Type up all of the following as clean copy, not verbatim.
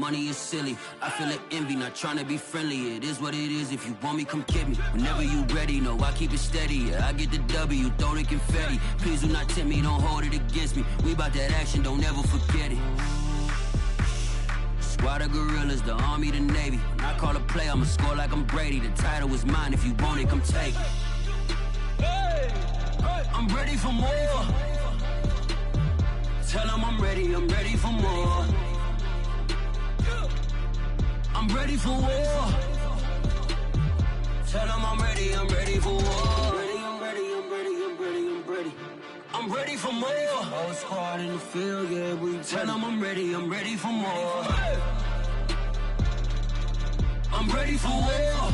money is silly. I feel it envy, not trying to be friendly. It is what it is, if you want me, come get me. Whenever you ready, no, I keep it steady. Yeah, I get the W, throw the confetti. Please do not tempt me, don't hold it against me. We bout that action, don't ever forget it. Squad of gorillas, the army, the navy. When I call a play, I'ma score like I'm Brady. The title is mine, if you want it, come take it. I'm ready for more. Tell them I'm ready for more. I'm ready for war. Tell them I'm ready for war. I'm ready for more. Whole squad in the field, yeah, we tell them I'm ready for more. I'm ready for war.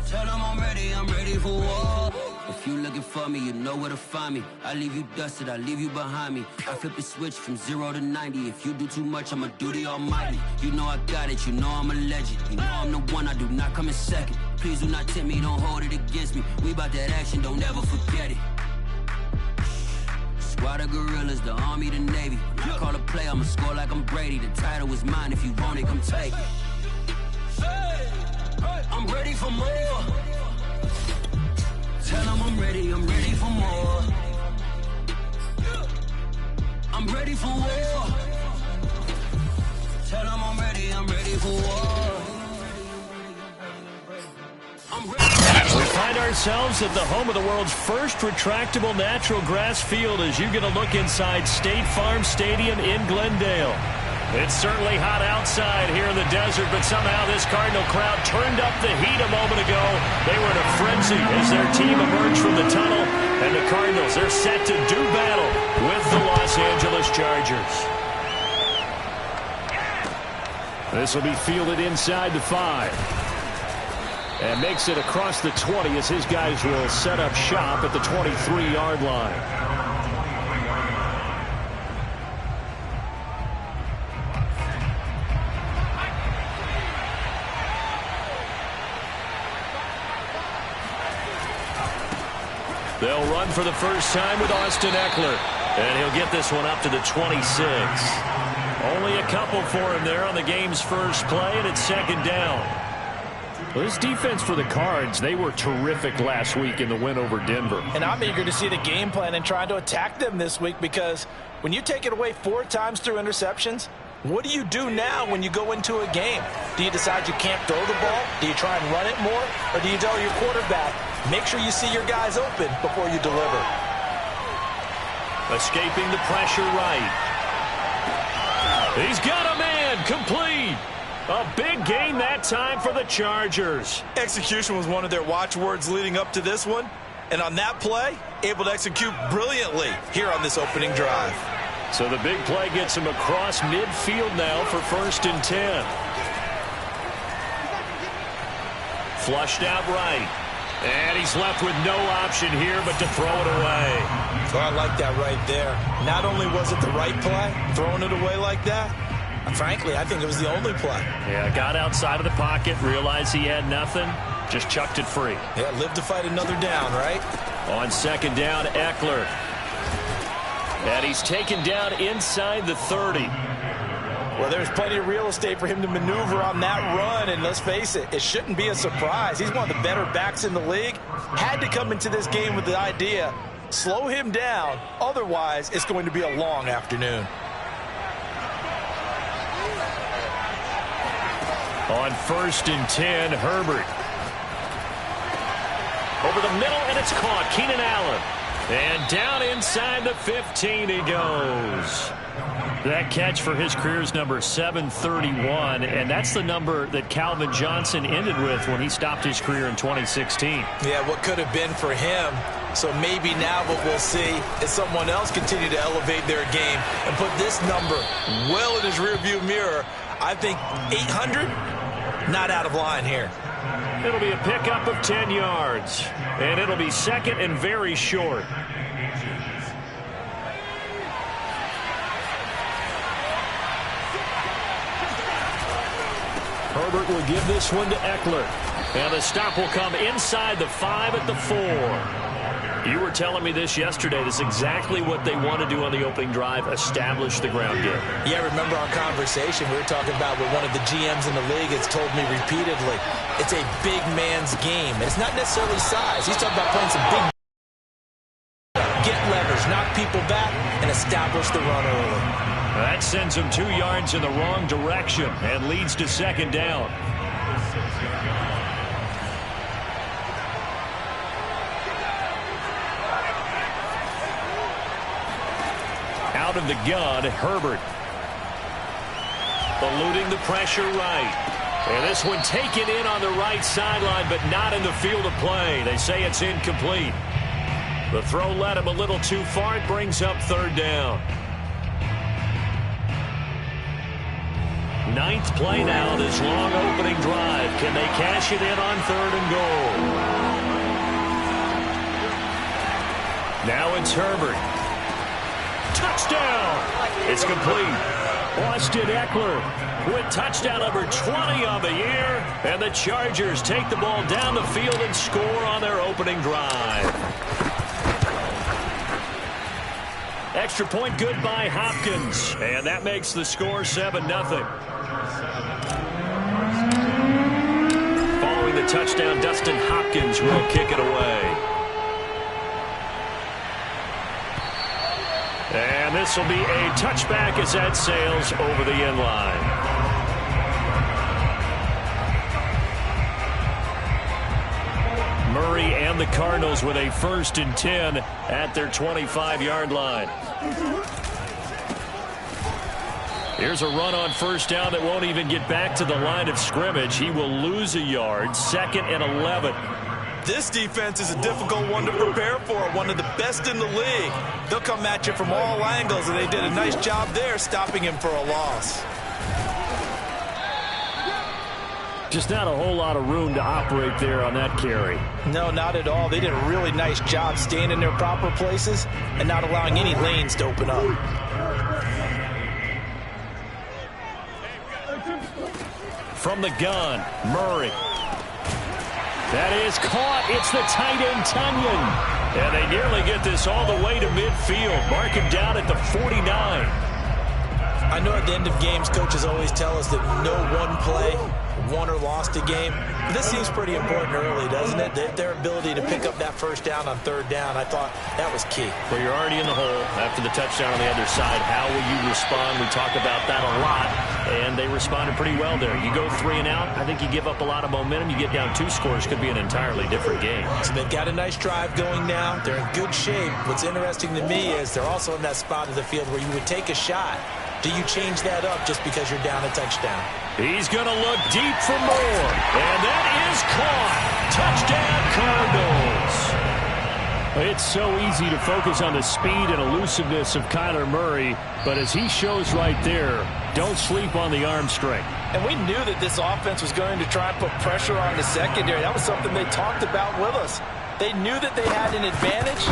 Tell them I'm ready for war. If you looking for me, you know where to find me. I leave you dusted, I leave you behind me. I flip the switch from 0 to 90. If you do too much, I'ma do the almighty. You know I got it, you know I'm a legend. You know I'm the one, I do not come in second. Please do not tempt me, don't hold it against me. We bout that action, don't ever forget it. Squad of gorillas, the army, the navy. When I call a play, I'ma score like I'm Brady. The title is mine, if you want it, come take it. I'm ready for more. Tell them I'm ready for more. I'm ready for war. Tell them I'm ready for war. We find ourselves at the home of the world's first retractable natural grass field as you get a look inside State Farm Stadium in Glendale. It's certainly hot outside here in the desert, but somehow this Cardinal crowd turned up the heat a moment ago. They were in a frenzy as their team emerged from the tunnel, and the Cardinals are set to do battle with the Los Angeles Chargers. This will be fielded inside the 5. And makes it across the 20 as his guys will set up shop at the 23-yard line. They'll run for the first time with Austin Eckler. And he'll get this one up to the 26. Only a couple for him there on the game's first play, and it's second down. Well, this defense for the Cards, they were terrific last week in the win over Denver. And I'm eager to see the game plan and trying to attack them this week, because when you take it away 4 times through interceptions, what do you do now when you go into a game? Do you decide you can't throw the ball? Do you try and run it more? Or do you tell your quarterback, make sure you see your guys open before you deliver? Escaping the pressure right. He's got a man, complete. A big gain that time for the Chargers. Execution was one of their watchwords leading up to this one. And on that play, able to execute brilliantly here on this opening drive. So the big play gets him across midfield now for 1st and 10. Flushed out right. And he's left with no option here but to throw it away. So I like that right there. Not only was it the right play, throwing it away like that, frankly, I think it was the only play. Yeah, got outside of the pocket, realized he had nothing, just chucked it free. Yeah, live to fight another down, right? On second down, Eckler. And he's taken down inside the 30. Well, there's plenty of real estate for him to maneuver on that run, and let's face it, it shouldn't be a surprise. He's one of the better backs in the league. Had to come into this game with the idea, slow him down, otherwise it's going to be a long afternoon. On 1st and 10, Herbert. Over the middle, and it's caught. Keenan Allen. And down inside the 15 he goes. That catch for his career's number 731, and that's the number that Calvin Johnson ended with when he stopped his career in 2016. Yeah, what could have been for him. So maybe now what we'll see is someone else continue to elevate their game and put this number well in his rearview mirror. I think 800, not out of line here. It'll be a pickup of 10 yards, and it'll be second and very short. Herbert will give this one to Eckler. And the stop will come inside the 5 at the 4. You were telling me this yesterday. This is exactly what they want to do on the opening drive, establish the ground game. Yeah, remember our conversation? We were talking about what one of the GMs in the league has told me repeatedly. It's a big man's game. And it's not necessarily size. He's talking about playing some big, get leverage, knock people back, and establish the run early. That sends him 2 yards in the wrong direction and leads to second down. Out of the gun, Herbert. Eluding the pressure right. And this one taken in on the right sideline, but not in the field of play. They say it's incomplete. The throw led him a little too far. It brings up third down. 9th play now, this long opening drive. Can they cash it in on 3rd and goal? Now it's Herbert. Touchdown! It's complete. Austin Eckler with touchdown number 20 on the year. And the Chargers take the ball down the field and score on their opening drive. Extra point good by Hopkins. And that makes the score 7-0. Following the touchdown, Dustin Hopkins will kick it away. And this will be a touchback as that sails over the end line. Murray and the Cardinals with a 1st and 10 at their 25-yard line. Here's a run on 1st down that won't even get back to the line of scrimmage. He will lose a yard. 2nd and 11. This defense is a difficult one to prepare for, one of the best in the league. They'll come at you from all angles, and they did a nice job there stopping him for a loss. Just not a whole lot of room to operate there on that carry. No, not at all. They did a really nice job staying in their proper places and not allowing any lanes to open up. From the gun, Murray. That is caught. It's the tight end, Tunyon. And they nearly get this all the way to midfield. Mark him down at the 49. I know at the end of games, coaches always tell us that no one play won or lost a game. But this seems pretty important early, doesn't it? Their ability to pick up that 1st down on 3rd down, I thought that was key. Well, you're already in the hole after the touchdown on the other side. How will you respond? We talk about that a lot, and they responded pretty well there. You go 3 and out, I think you give up a lot of momentum. You get down 2 scores, could be an entirely different game. So they've got a nice drive going now. They're in good shape. What's interesting to me is they're also in that spot of the field where you would take a shot. Do you change that up just because you're down a touchdown? He's going to look deep for more. And that is caught. Touchdown, Cardinals. It's so easy to focus on the speed and elusiveness of Kyler Murray. But as he shows right there, don't sleep on the arm strength. And we knew that this offense was going to try and put pressure on the secondary. That was something they talked about with us. They knew that they had an advantage,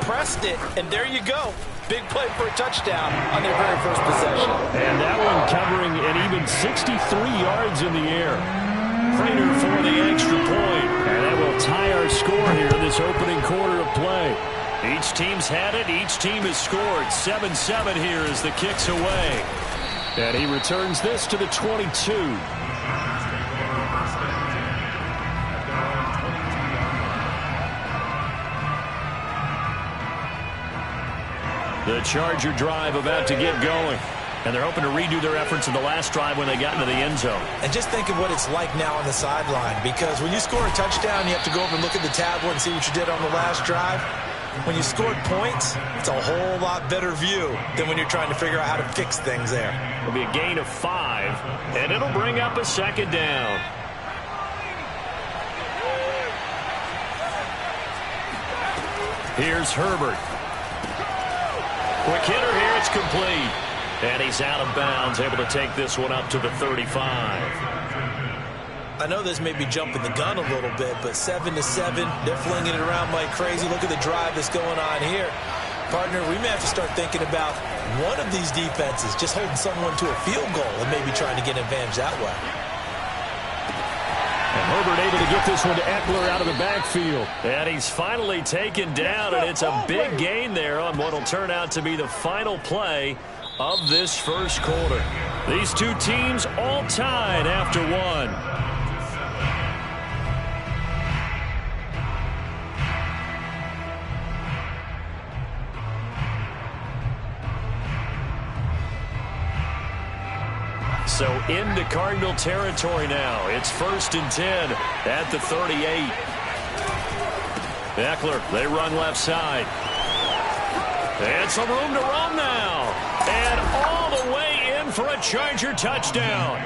pressed it, and there you go. Big play for a touchdown on their very first possession. And that one covering an even 63 yards in the air. Prater for the extra point. And that will tie our score here in this opening quarter of play. Each team's had it. Each team has scored. 7-7 here as the kick's away. And he returns this to the 22. The Charger drive about to get going. And they're hoping to redo their efforts in the last drive when they got into the end zone. And just think of what it's like now on the sideline. Because when you score a touchdown, you have to go over and look at the tablet and see what you did on the last drive. When you scored points, it's a whole lot better view than when you're trying to figure out how to fix things there. It'll be a gain of 5, and it'll bring up a 2nd down. Here's Herbert. Quick hitter here, it's complete. And he's out of bounds, able to take this one up to the 35. I know this may be jumping the gun a little bit, but 7-7, they're flinging it around like crazy. Look at the drive that's going on here. Partner, we may have to start thinking about one of these defenses just holding someone to a field goal and maybe trying to get an advantage that way. And Herbert able to get this one to Eckler out of the backfield. And he's finally taken down, and it's a big gain there on what will turn out to be the final play of this first quarter. These two teams all tied after one. So into Cardinal territory now. It's 1st and 10 at the 38. Eckler, they run left side. And some room to roam now. And all the way in for a Charger touchdown.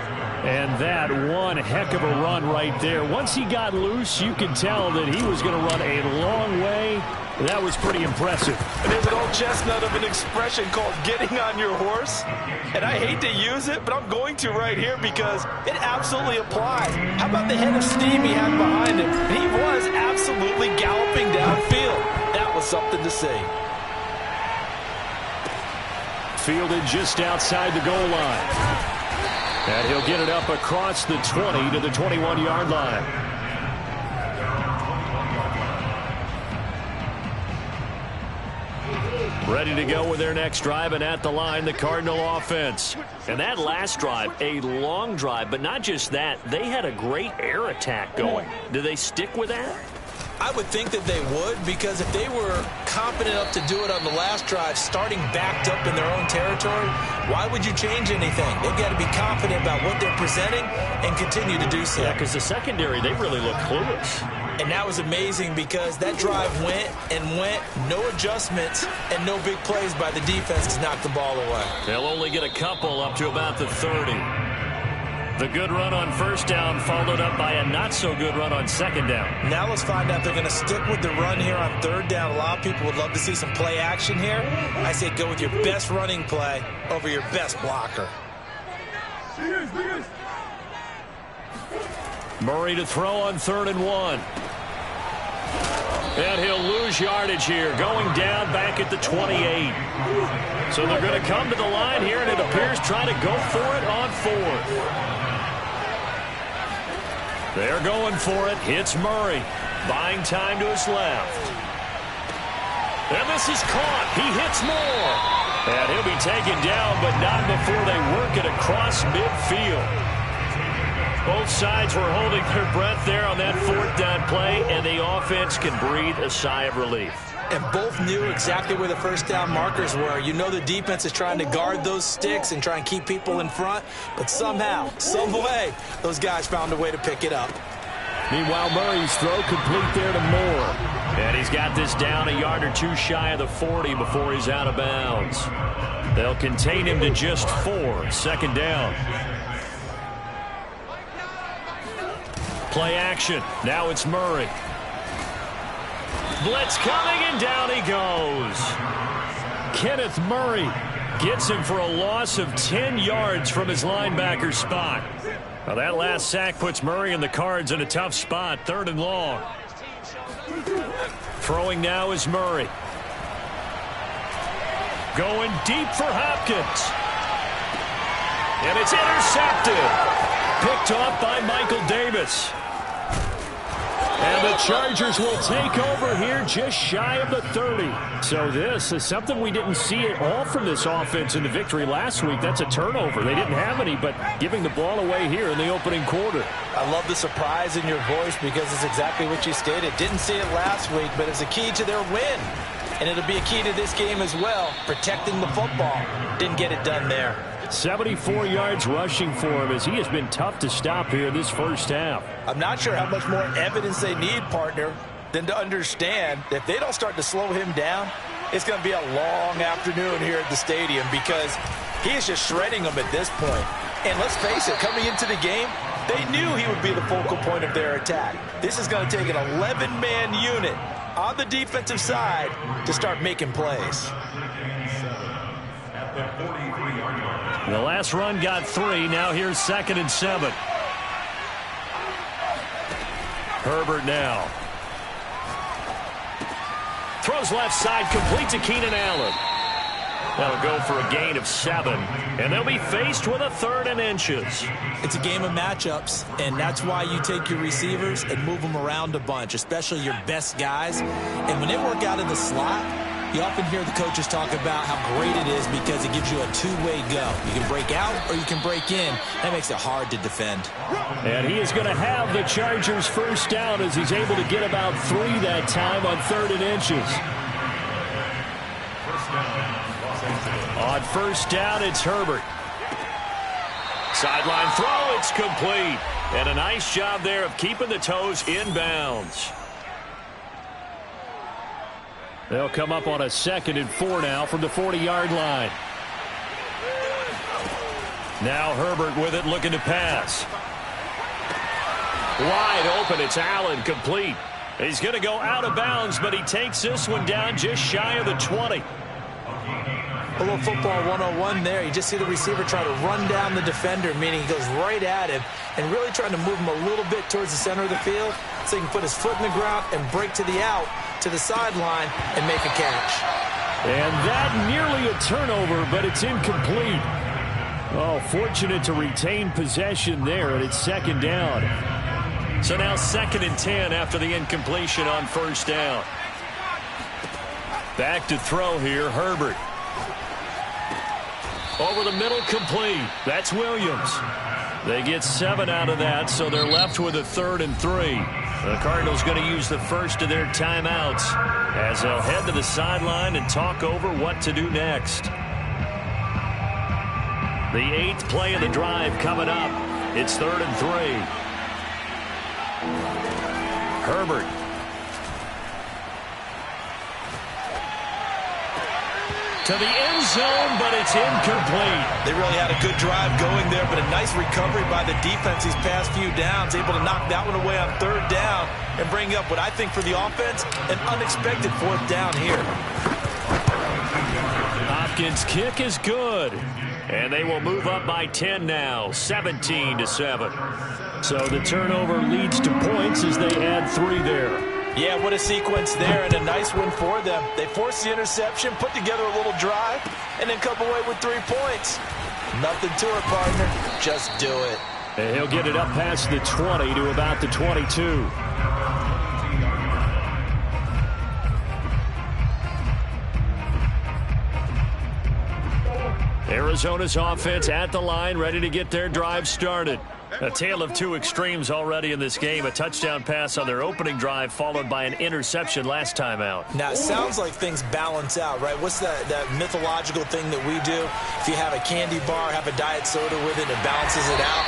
And that one heck of a run right there. Once he got loose, you could tell that he was going to run a long way. That was pretty impressive. And there's an old chestnut of an expression called getting on your horse. And I hate to use it, but I'm going to right here because it absolutely applies. How about the head of steam he had behind him? He was absolutely galloping downfield. That was something to see. Fielded just outside the goal line. And he'll get it up across the 20 to the 21-yard line. Ready to go with their next drive, and at the line, the Cardinal offense. And that last drive, a long drive, but not just that. They had a great air attack going. Do they stick with that? I would think that they would, because if they were confident enough to do it on the last drive, starting backed up in their own territory, why would you change anything? They've got to be confident about what they're presenting and continue to do so. Yeah, because the secondary, they really look clueless. And that was amazing because that drive went and went, no adjustments and no big plays by the defense to knock the ball away. They'll only get a couple up to about the 30. The good run on first down followed up by a not-so-good run on second down. Now let's find out if they're going to stick with the run here on third down. A lot of people would love to see some play action here. I say go with your best running play over your best blocker. Murray to throw on 3rd and 1. And he'll lose yardage here, going down back at the 28. So they're going to come to the line here, and it appears trying to go for it on 4th. They're going for it. Hits Murray. Buying time to his left. And this is caught. He hits more. And he'll be taken down, but not before they work it across midfield. Both sides were holding their breath there on that 4th down play, and the offense can breathe a sigh of relief. And both knew exactly where the first down markers were. You know the defense is trying to guard those sticks and try and keep people in front, but somehow, some way, those guys found a way to pick it up. Meanwhile, Murray's throw complete there to Moore. And he's got this down a yard or two shy of the 40 before he's out of bounds. They'll contain him to just 4. 2nd down. Play action. Now it's Murray. Blitz coming, and down he goes. Kenneth Murray gets him for a loss of 10 yards from his linebacker spot. Now that last sack puts Murray and the Cards in a tough spot. 3rd and long. Throwing now is Murray. Going deep for Hopkins. And it's intercepted. Picked off by Michael Davis. And the Chargers will take over here just shy of the 30. So this is something we didn't see at all from this offense in the victory last week. That's a turnover. They didn't have any, but giving the ball away here in the opening quarter. I love the surprise in your voice because it's exactly what you stated. Didn't see it last week, but it's a key to their win. And it'll be a key to this game as well, protecting the football. Didn't get it done there. 74 yards rushing for him as he has been tough to stop here this first half. I'm not sure how much more evidence they need, partner, than to understand that if they don't start to slow him down, it's going to be a long afternoon here at the stadium because he is just shredding them at this point. And let's face it, coming into the game, they knew he would be the focal point of their attack. This is going to take an 11-man unit on the defensive side to start making plays. The last run got 3. Now here's 2nd and 7. Herbert now. Throws left side, complete to Keenan Allen. That'll go for a gain of 7, and they'll be faced with a 3rd and inches. It's a game of matchups, and that's why you take your receivers and move them around a bunch, especially your best guys. And when they work out of the slot, you often hear the coaches talk about how great it is because it gives you a two-way go. You can break out or you can break in. That makes it hard to defend. And he is going to have the Chargers first down as he's able to get about 3 that time on 3rd and inches. On first down, it's Herbert. Sideline throw, it's complete. And a nice job there of keeping the toes in bounds. They'll come up on a 2nd and 4 now from the 40-yard line. Now Herbert with it, looking to pass. Wide open, it's Allen, complete. He's going to go out of bounds, but he takes this one down just shy of the 20. A little football 101 there. You just see the receiver try to run down the defender, meaning he goes right at him and really trying to move him a little bit towards the center of the field so he can put his foot in the ground and break to the out, to the sideline, and make a catch. And that nearly a turnover, but it's incomplete. Oh, fortunate to retain possession there, and it's 2nd down. So now 2nd and 10 after the incompletion on first down. Back to throw here, Herbert. Over the middle, complete. That's Williams. They get 7 out of that, so they're left with a 3rd and 3. The Cardinals going to use the first of their timeouts as they'll head to the sideline and talk over what to do next. The 8th play of the drive coming up. It's 3rd and 3. Herbert. To the end zone, but it's incomplete. They really had a good drive going there, but a nice recovery by the defense these past few downs, able to knock that one away on 3rd down and bring up what I think for the offense, an unexpected 4th down here. Hopkins' kick is good, and they will move up by 10 now, 17-7. So the turnover leads to points as they add 3 there. Yeah, what a sequence there, and a nice win for them. They forced the interception, put together a little drive, and then come away with 3 points. Nothing to it, partner. Just do it. And he'll get it up past the 20 to about the 22. Arizona's offense at the line, ready to get their drive started. A tale of 2 extremes already in this game. A touchdown pass on their opening drive, followed by an interception last time out. Now, it sounds like things balance out, right? What's that mythological thing that we do? If you have a candy bar, have a diet soda with it, it balances it out.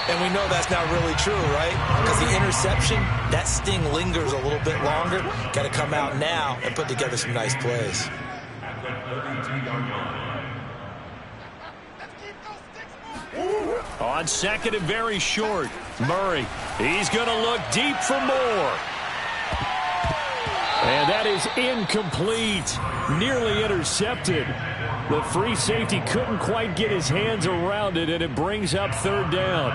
And we know that's not really true, right? Because the interception, that sting lingers a little bit longer. Got to come out now and put together some nice plays. On 2nd and very short, Murray. He's going to look deep for more. And that is incomplete. Nearly intercepted. The free safety couldn't quite get his hands around it, and it brings up 3rd down.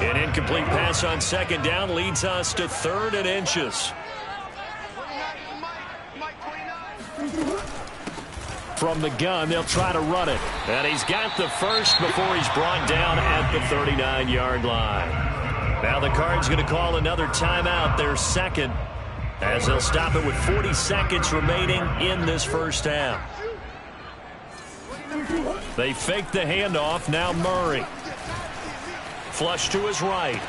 An incomplete pass on 2nd down leads us to 3rd and inches. From the gun, they'll try to run it. And he's got the first before he's brought down at the 39-yard line. Now the Cards going to call another timeout, their 2nd, as they'll stop it with 40 seconds remaining in this first half. They fake the handoff, now Murray. Flush to his right.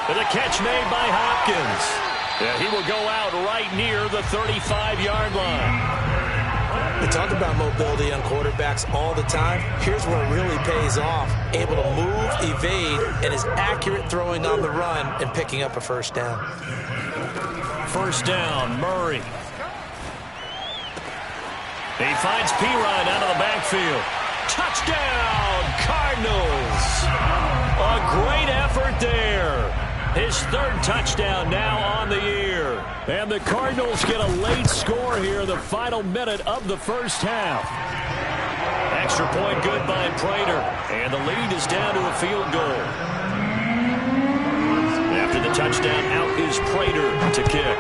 And the catch made by Hopkins. Yeah, he will go out right near the 35-yard line. We talk about mobility on quarterbacks all the time. Here's where it really pays off. Able to move, evade, and is accurate throwing on the run and picking up a first down. First down, Murray. He finds Pirine out of the backfield. Touchdown, Cardinals. A great effort there. His 3rd touchdown now on the year. And the Cardinals get a late score here in the final minute of the first half. Extra point good by Prater. And the lead is down to a field goal. After the touchdown, out is Prater to kick.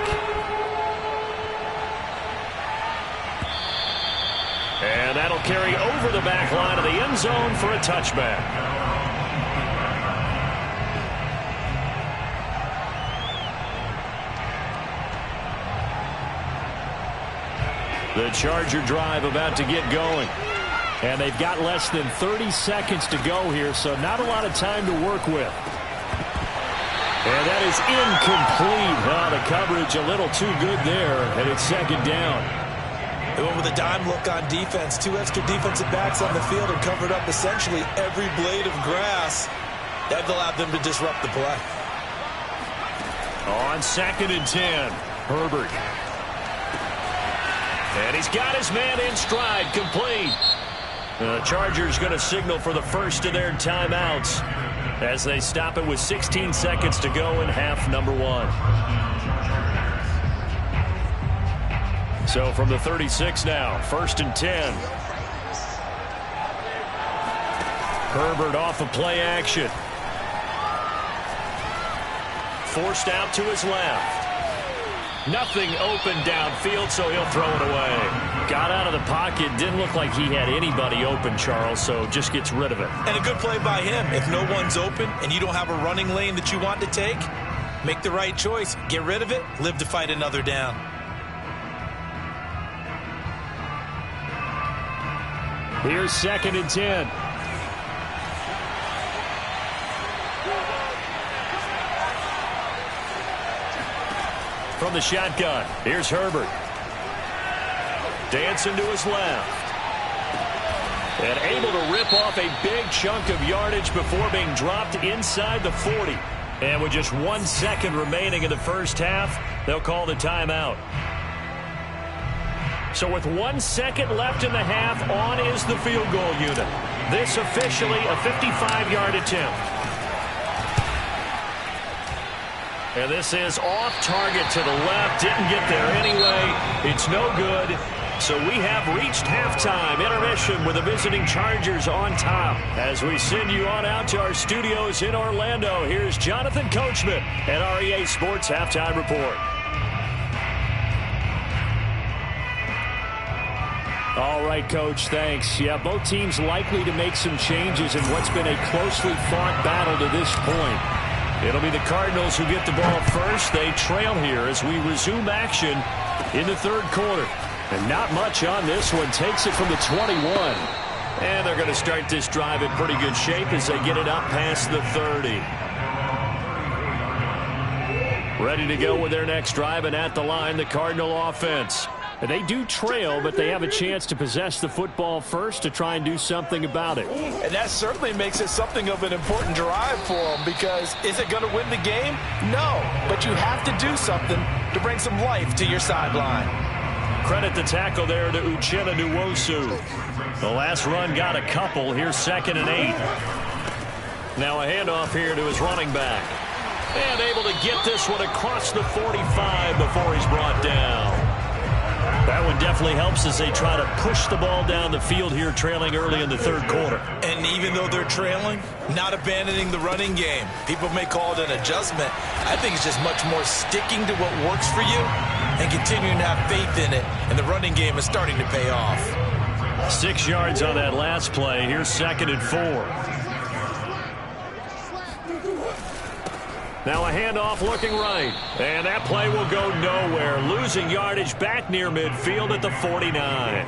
And that'll They'll carry over the back line of the end zone for a touchback. The Charger drive about to get going. And they've got less than 30 seconds to go here, so not a lot of time to work with. And that is incomplete. Oh, the coverage a little too good there, and it's second down. They went with a dime look on defense. 2 extra defensive backs on the field and covered up essentially every blade of grass. That allowed them to disrupt the play. On 2nd and 10, Herbert. And he's got his man in stride, complete. The Chargers going to signal for the first of their timeouts as they stop it with 16 seconds to go in half number 1. So from the 36 now, 1st and 10. Herbert off of play action. Forced out to his left. Nothing open downfield, so he'll throw it away. Got out of the pocket. Didn't look like he had anybody open, Charles, so just gets rid of it. And a good play by him. If no one's open and you don't have a running lane that you want to take, make the right choice. Get rid of it. Live to fight another down. Here's 2nd and 10. From the shotgun, here's Herbert. Dancing to his left. And able to rip off a big chunk of yardage before being dropped inside the 40. And with just 1 second remaining in the first half, they'll call the timeout. So with 1 second left in the half, on is the field goal unit. This officially a 55-yard attempt. And this is off target to the left. Didn't get there anyway. It's no good. So we have reached halftime. Intermission with the visiting Chargers on top. As we send you on out to our studios in Orlando, here's Jonathan Coachman at REA Sports Halftime Report. All right, Coach, thanks. Yeah, both teams likely to make some changes in what's been a closely fought battle to this point. It'll be the Cardinals who get the ball first. They trail here as we resume action in the 3rd quarter. And not much on this one. Takes it from the 21. And they're going to start this drive in pretty good shape as they get it up past the 30. Ready to go with their next drive, and at the line, the Cardinal offense. They do trail, but they have a chance to possess the football first to try and do something about it. And that certainly makes it something of an important drive for them, because is it going to win the game? No, but you have to do something to bring some life to your sideline. Credit the tackle there to Uchenna Nwosu. The last run got a couple. Here's 2nd and 8. Now a handoff here to his running back. And able to get this one across the 45 before he's brought down. That one definitely helps as they try to push the ball down the field here, trailing early in the 3rd quarter. And even though they're trailing, not abandoning the running game. People may call it an adjustment. I think it's just much more sticking to what works for you and continuing to have faith in it. And the running game is starting to pay off. 6 yards on that last play. Here's 2nd and 4. Now a handoff looking right. And that play will go nowhere. Losing yardage back near midfield at the 49.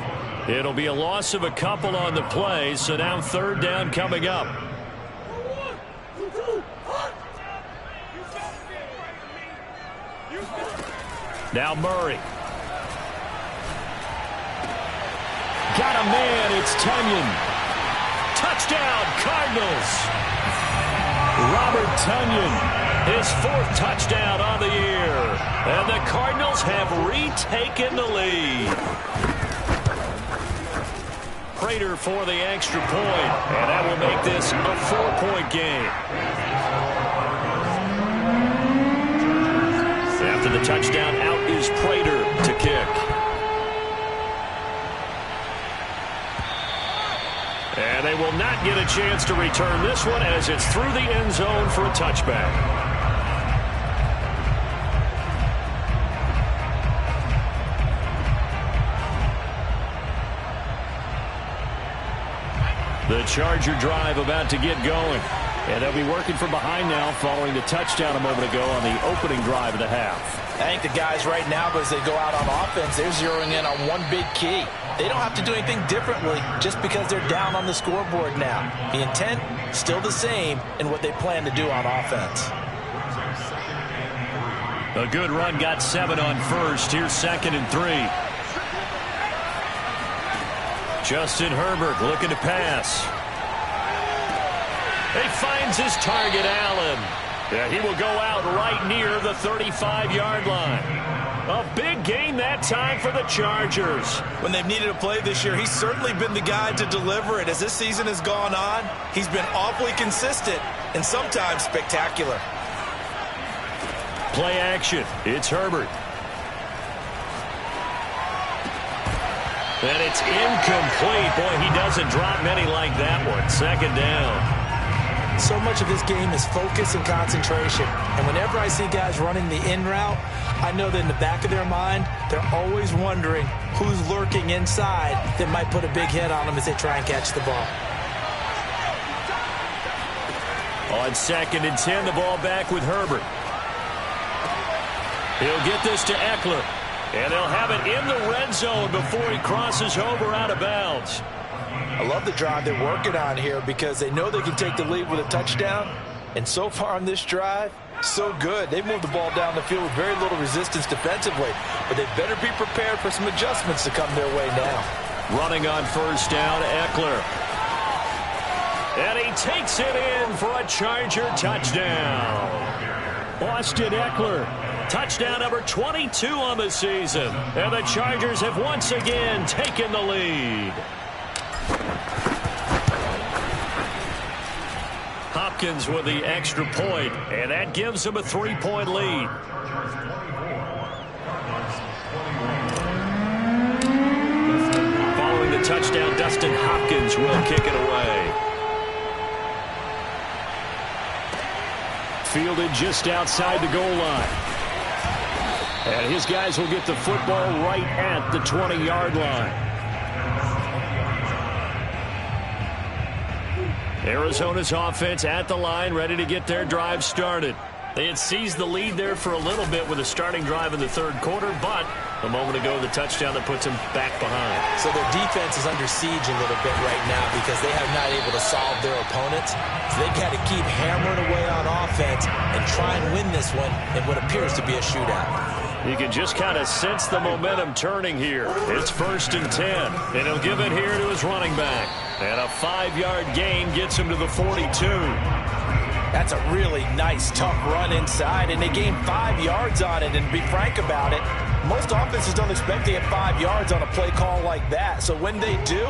It'll be a loss of a couple on the play, so now 3rd down coming up. Now Murray. Got a man, it's Tunyon. Touchdown, Cardinals. Robert Tunyon. His 4th touchdown on the year. And the Cardinals have retaken the lead. Prater for the extra point. And that will make this a 4-point game. After the touchdown, out is Prater to kick. And they will not get a chance to return this one as it's through the end zone for a touchback. The Charger drive about to get going. And they'll be working from behind now following the touchdown a moment ago on the opening drive of the half. I think the guys right now, as they go out on offense, they're zeroing in on one big key. They don't have to do anything differently just because they're down on the scoreboard now. The intent, still the same in what they plan to do on offense. A good run, got 7 on first. Here's 2nd and 3. Justin Herbert looking to pass. He finds his target, Allen. Yeah, he will go out right near the 35-yard line. A big gain that time for the Chargers. When they've needed a play this year, he's certainly been the guy to deliver it. As this season has gone on, he's been awfully consistent and sometimes spectacular. Play action. It's Herbert. And it's incomplete. Boy, he doesn't drop many like that one. 2nd down. So much of this game is focus and concentration. And whenever I see guys running the in route, I know that in the back of their mind, they're always wondering who's lurking inside that might put a big hit on them as they try and catch the ball. On 2nd and 10, the ball back with Herbert. He'll get this to Eckler. And they'll have it in the red zone before he crosses over out of bounds. I love the drive they're working on here because they know they can take the lead with a touchdown. And so far on this drive, so good. They moved the ball down the field with very little resistance defensively. But they better be prepared for some adjustments to come their way now. Running on 1st down, Eckler. And he takes it in for a Charger touchdown. Austin Eckler. Touchdown number 22 on the season. And the Chargers have once again taken the lead. Hopkins with the extra point, and that gives him a 3-point lead. Following the touchdown, Dustin Hopkins will kick it away. Fielded just outside the goal line. And his guys will get the football right at the 20-yard line. Arizona's offense at the line, ready to get their drive started. They had seized the lead there for a little bit with a starting drive in the 3rd quarter, but a moment ago, the touchdown that puts them back behind. So their defense is under siege a little bit right now because they have not able to solve their opponents. So they've got to keep hammering away on offense and try and win this one in what appears to be a shootout. You can just kind of sense the momentum turning here. It's 1st and 10, and he'll give it here to his running back. And a 5-yard gain gets him to the 42. That's a really nice, tough run inside, and they gained 5 yards on it. And to be frank about it, most offenses don't expect to get 5 yards on a play call like that. So when they do,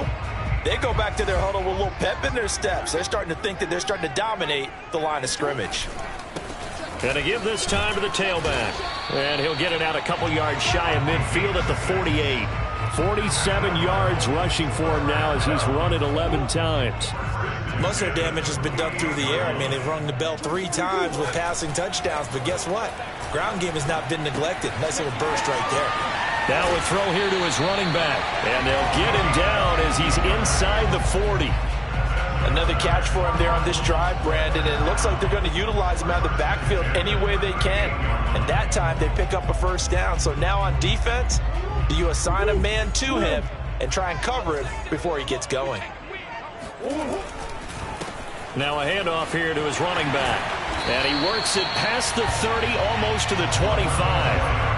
they go back to their huddle with a little pep in their steps. They're starting to think that they're starting to dominate the line of scrimmage. Going to give this time to the tailback. And he'll get it out a couple yards shy of midfield at the 48. 47 yards rushing for him now as he's run it 11 times. Most of their damage has been done through the air. I mean, they've rung the bell 3 times with passing touchdowns. But guess what? Ground game has not been neglected. Nice little burst right there. Now a throw here to his running back. And they'll get him down as he's inside the 40. Another catch for him there on this drive, Brandon. And it looks like they're going to utilize him out of the backfield any way they can. And that time they pick up a 1st down. So now on defense, do you assign a man to him and try and cover him before he gets going? Now a handoff here to his running back. And he works it past the 30, almost to the 25.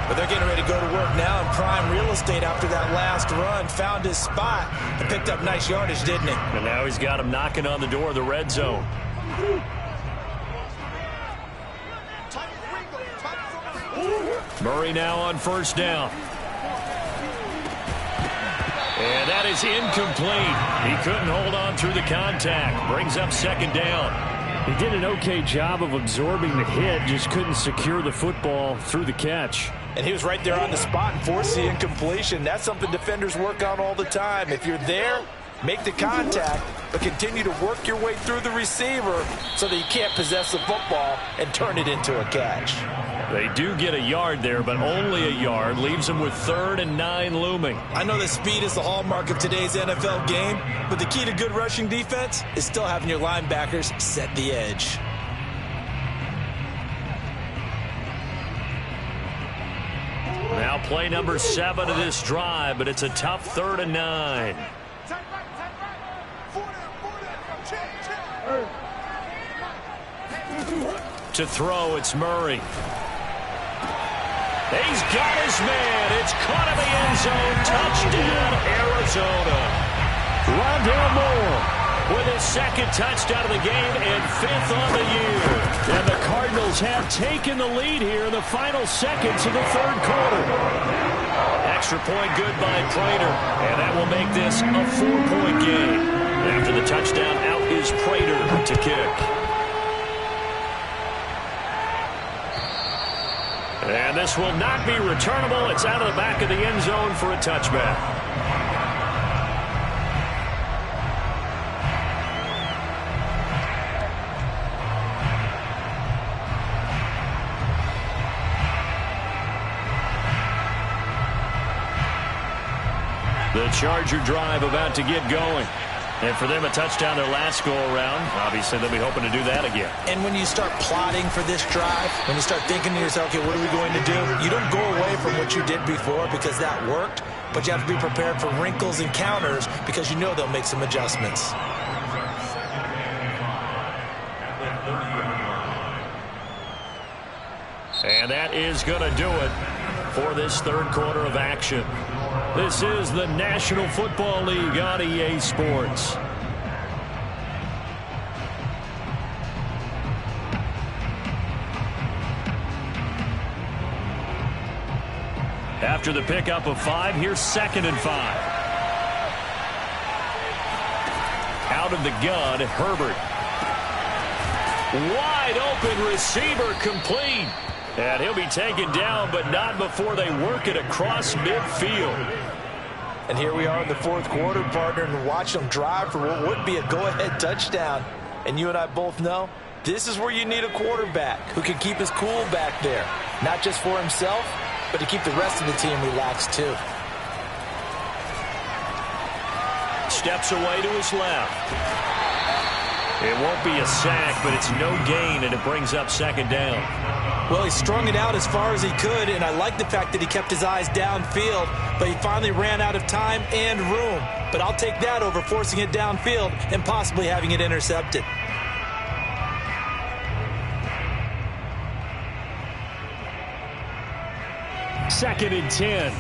But they're getting ready to go to work now in prime real estate after that last run. Found his spot and picked up nice yardage, didn't he? And now he's got him knocking on the door of the red zone. Murray now on 1st down. And that is incomplete. He couldn't hold on through the contact. Brings up 2nd down. He did an okay job of absorbing the hit, just couldn't secure the football through the catch. And he was right there on the spot and forced the incompletion. That's something defenders work on all the time. If you're there, make the contact, but continue to work your way through the receiver so that you can't possess the football and turn it into a catch. They do get a yard there, but only a yard. Leaves them with 3rd and 9 looming. I know that speed is the hallmark of today's NFL game, but the key to good rushing defense is still having your linebackers set the edge. Now play number 7 of this drive, but it's a tough 3rd and 9. To throw, it's Murray. He's got his man. It's caught in the end zone. Touchdown, Arizona. Rondale Moore with his 2nd touchdown of the game and 5th on the year. And the Cardinals have taken the lead here in the final seconds of the 3rd quarter. Extra point good by Prater, and that will make this a 4-point game. After the touchdown, out is Prater to kick. And this will not be returnable. It's out of the back of the end zone for a touchback. The Charger drive about to get going. And for them, a touchdown their last go-around. Obviously, they'll be hoping to do that again. And when you start plotting for this drive, when you start thinking to yourself, okay, what are we going to do? You don't go away from what you did before because that worked, but you have to be prepared for wrinkles and counters because you know they'll make some adjustments. And that is going to do it for this 3rd quarter of action. This is the National Football League on EA Sports. After the pickup of 5, here's 2nd and 5. Out of the gun, Herbert. Wide open receiver, complete. And he'll be taken down, but not before they work it across midfield. And here we are in the 4th quarter, partner, and watch them drive for what would be a go-ahead touchdown. And you and I both know this is where you need a quarterback who can keep his cool back there. Not just for himself, but to keep the rest of the team relaxed too. Steps away to his left. It won't be a sack, but it's no gain, and it brings up 2nd down. Well, he strung it out as far as he could, and I like the fact that he kept his eyes downfield, but he finally ran out of time and room. But I'll take that over forcing it downfield and possibly having it intercepted. Second and 10.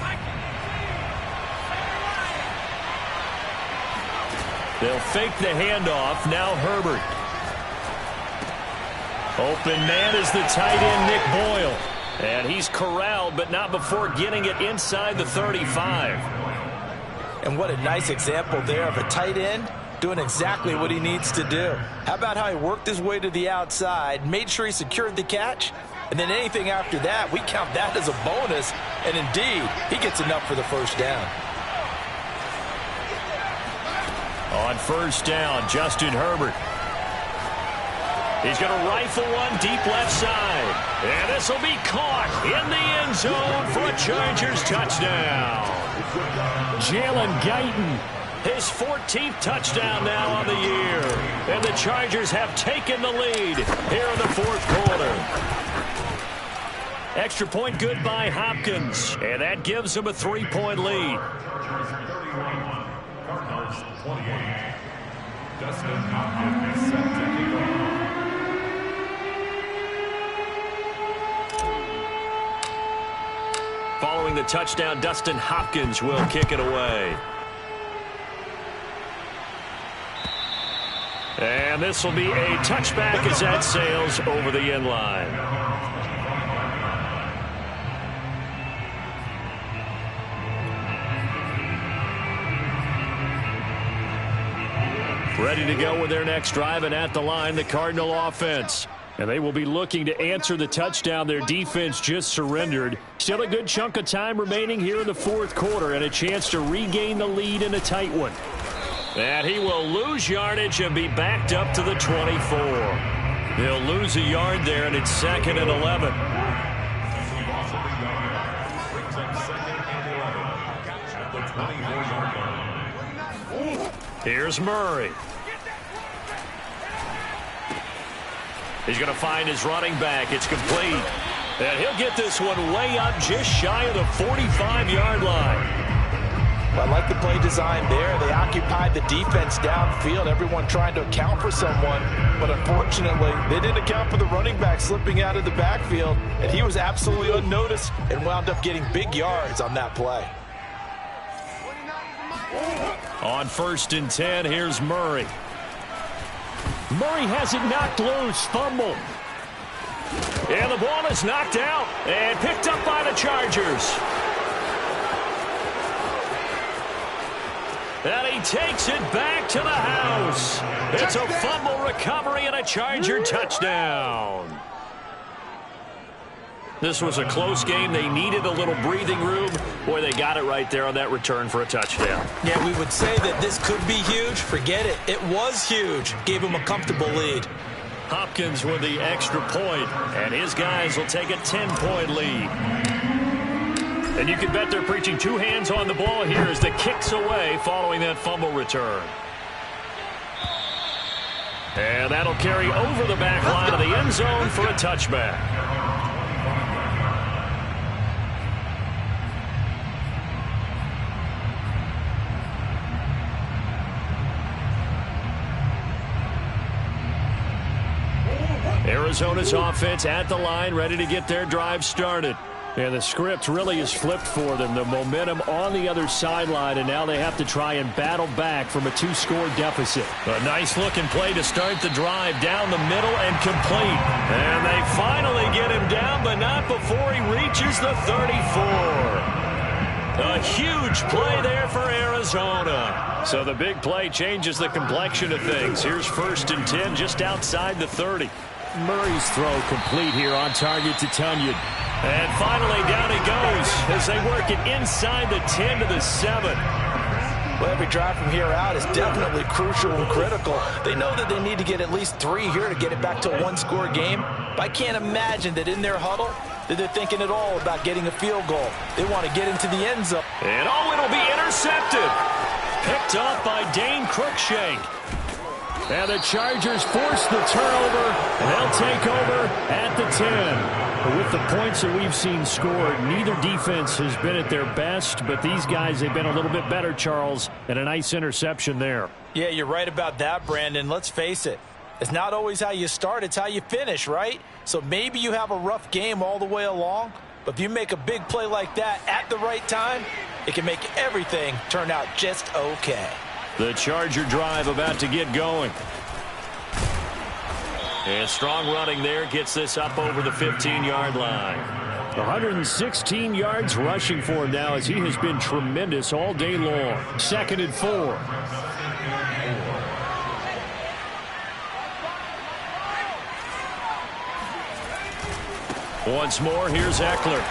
They'll fake the handoff. Now Herbert. Open man is the tight end, Nick Boyle. And he's corralled, but not before getting it inside the 35. And what a nice example there of a tight end doing exactly what he needs to do. How about how he worked his way to the outside, made sure he secured the catch, and then anything after that, we count that as a bonus. And indeed, he gets enough for the 1st down. On 1st down, Justin Herbert. He's going to rifle one deep left side. And this will be caught in the end zone for a Chargers touchdown. Jalen Guyton, his 14th touchdown now on the year. And the Chargers have taken the lead here in the 4th quarter. Extra point good by Hopkins. And that gives them a 3-point lead. Cardinals 28. Dustin Hopkins set to kick off. Following the touchdown, Dustin Hopkins will kick it away. And this will be a touchback as that sails over the end line. Ready to go with their next drive, and at the line, the Cardinal offense. And they will be looking to answer the touchdown their defense just surrendered. Still a good chunk of time remaining here in the 4th quarter and a chance to regain the lead in a tight one. And he will lose yardage and be backed up to the 24. He'll lose a yard there, and it's 2nd and 11. Here's Murray. He's going to find his running back. It's complete. And he'll get this one way up just shy of the 45-yard line. Well, I like the play design there. They occupied the defense downfield, everyone trying to account for someone. But unfortunately, they didn't account for the running back slipping out of the backfield. And he was absolutely unnoticed and wound up getting big yards on that play. On 1st and 10, here's Murray. Murray has it knocked loose. Fumble. And the ball is knocked out and picked up by the Chargers. And he takes it back to the house. It's a fumble recovery and a Charger touchdown. This was a close game. They needed a little breathing room. Boy, they got it right there on that return for a touchdown. Yeah, we would say that this could be huge. Forget it. It was huge. Gave him a comfortable lead. Hopkins with the extra point, and his guys will take a 10-point lead. And you can bet they're preaching two hands on the ball here as the kick's away following that fumble return. And that'll carry over the back line of the end zone for a touchback. Arizona's offense at the line, ready to get their drive started. And the script really is flipped for them. The momentum on the other sideline, and now they have to try and battle back from a 2-score deficit. A nice-looking play to start the drive down the middle and complete. And they finally get him down, but not before he reaches the 34. A huge play there for Arizona. So the big play changes the complexion of things. Here's 1st and 10 just outside the 30. Murray's throw complete here on target to Tunyon. And finally down he goes as they work it inside the 10 to the 7. Well, every drive from here out is definitely crucial and critical. They know that they need to get at least 3 here to get it back to a 1-score game. But I can't imagine that in their huddle that they're thinking at all about getting a field goal. They want to get into the end zone. And it'll be intercepted. Picked off by Dane Cruikshank. And the Chargers force the turnover, and they'll take over at the 10. With the points that we've seen scored, neither defense has been at their best, but these guys, they've been a little bit better, Charles, and a nice interception there. Yeah, you're right about that, Brandon. Let's face it. It's not always how you start, it's how you finish, right? So maybe you have a rough game all the way along, but if you make a big play like that at the right time, it can make everything turn out just okay. The Charger drive about to get going. And strong running there gets this up over the 15-yard line. 116 yards rushing for him now as he has been tremendous all day long. 2nd and 4. Once more, here's Eckler.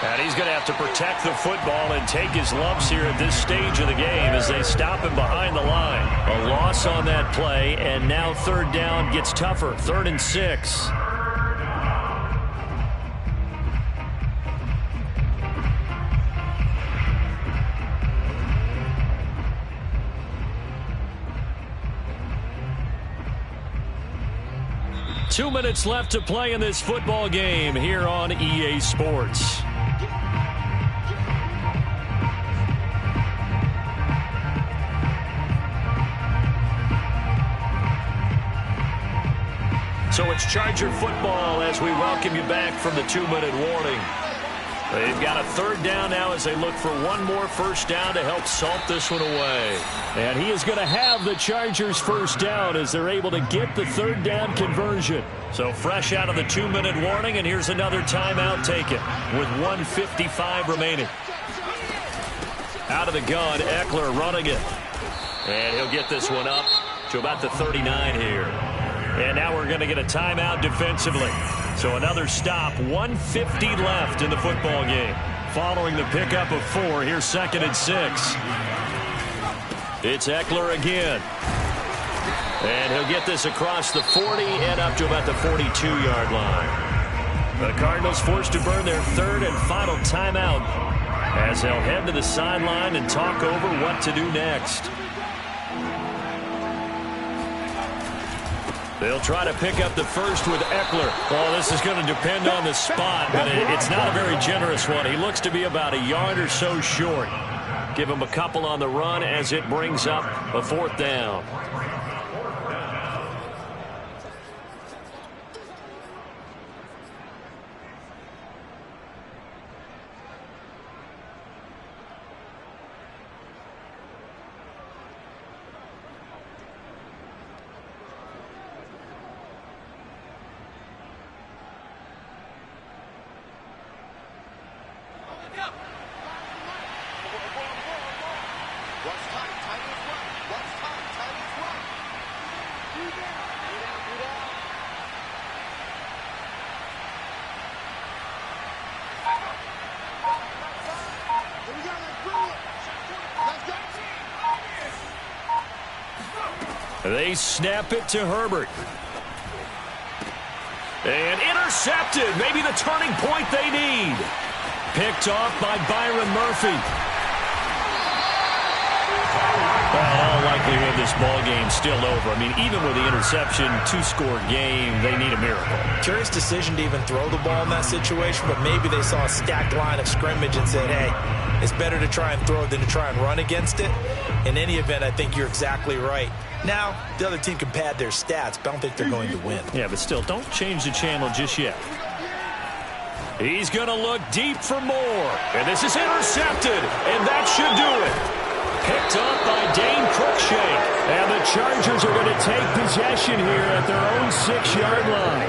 And he's going to have to protect the football and take his lumps here at this stage of the game as they stop him behind the line. A loss on that play, and now 3rd down gets tougher. 3rd and 6. Two minutes left to play in this football game here on EA Sports. So it's Charger football as we welcome you back from the 2-minute warning. They've got a 3rd down now as they look for one more 1st down to help salt this one away. And he is going to have the Chargers 1st down as they're able to get the 3rd down conversion. So fresh out of the 2-minute warning, and here's another timeout taken with 1:55 remaining. Out of the gun, Eckler running it. And he'll get this one up to about the 39 here. And now we're going to get a timeout defensively. So another stop, 1:50 left in the football game. Following the pickup of 4, here's 2nd and 6. It's Eckler again. And he'll get this across the 40 and up to about the 42-yard line. The Cardinals forced to burn their 3rd and final timeout as they'll head to the sideline and talk over what to do next. They'll try to pick up the first with Eckler. Well, this is going to depend on the spot, but it's not a very generous one. He looks to be about a yard or so short. Give him a couple on the run as it brings up a 4th down. They snap it to Herbert. And intercepted. Maybe the turning point they need. Picked off by Byron Murphy. Well, in all likelihood, this ball game's still over. I mean, even with the interception, 2-score game, they need a miracle. Curious decision to even throw the ball in that situation, but maybe they saw a stacked line of scrimmage and said, hey, it's better to try and throw than to try and run against it. In any event, I think you're exactly right. Now, the other team can pad their stats, but I don't think they're going to win. Yeah, but still, don't change the channel just yet. He's going to look deep for more. And this is intercepted, and that should do it. Picked up by Dane Cruikshank. And the Chargers are going to take possession here at their own 6-yard line.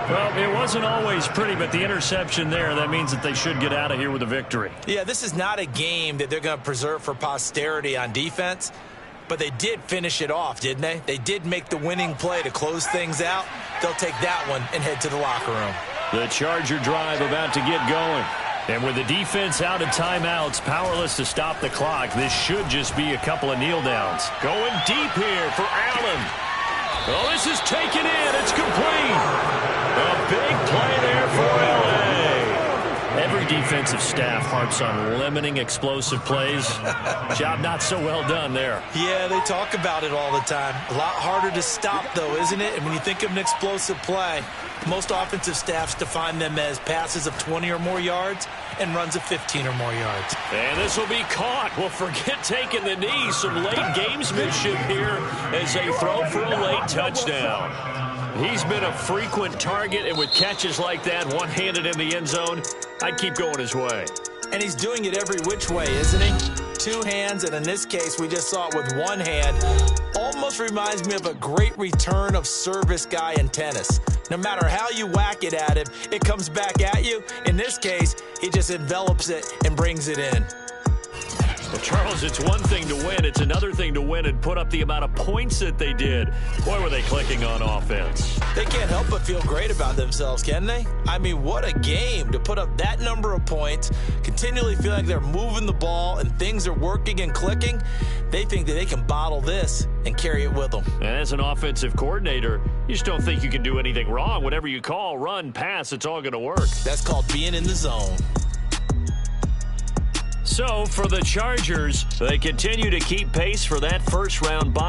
Well, it wasn't always pretty, but the interception there, that means that they should get out of here with a victory. Yeah, this is not a game that they're going to preserve for posterity on defense. But they did finish it off, didn't they? They did make the winning play to close things out. They'll take that one and head to the locker room. The Charger drive about to get going. And with the defense out of timeouts, powerless to stop the clock, this should just be a couple of kneel downs. Going deep here for Allen. Oh, this is taken in. It's complete. A big play there for L.A. Every defensive staff harps on limiting explosive plays. Job not so well done there. Yeah, they talk about it all the time. A lot harder to stop, though, isn't it? And when you think of an explosive play, most offensive staffs define them as passes of 20 or more yards and runs of 15 or more yards. And this will be caught. Well, forget taking the knee. Some late gamesmanship here as they throw for a late touchdown. He's been a frequent target, and with catches like that, one-handed in the end zone, I'd keep going his way. And he's doing it every which way, isn't he? 2 hands, and in this case, we just saw it with 1 hand. Almost reminds me of a great return of service guy in tennis. No matter how you whack it at him, it comes back at you. In this case, he just envelops it and brings it in. Well, Charles, it's one thing to win. It's another thing to win and put up the amount of points that they did. Boy, were they clicking on offense. They can't help but feel great about themselves, can they? I mean, what a game to put up that number of points, continually feel like they're moving the ball and things are working and clicking. They think that they can bottle this and carry it with them. And as an offensive coordinator, you just don't think you can do anything wrong. Whatever you call, run, pass, it's all going to work. That's called being in the zone. So, for the Chargers, they continue to keep pace for that first-round bye.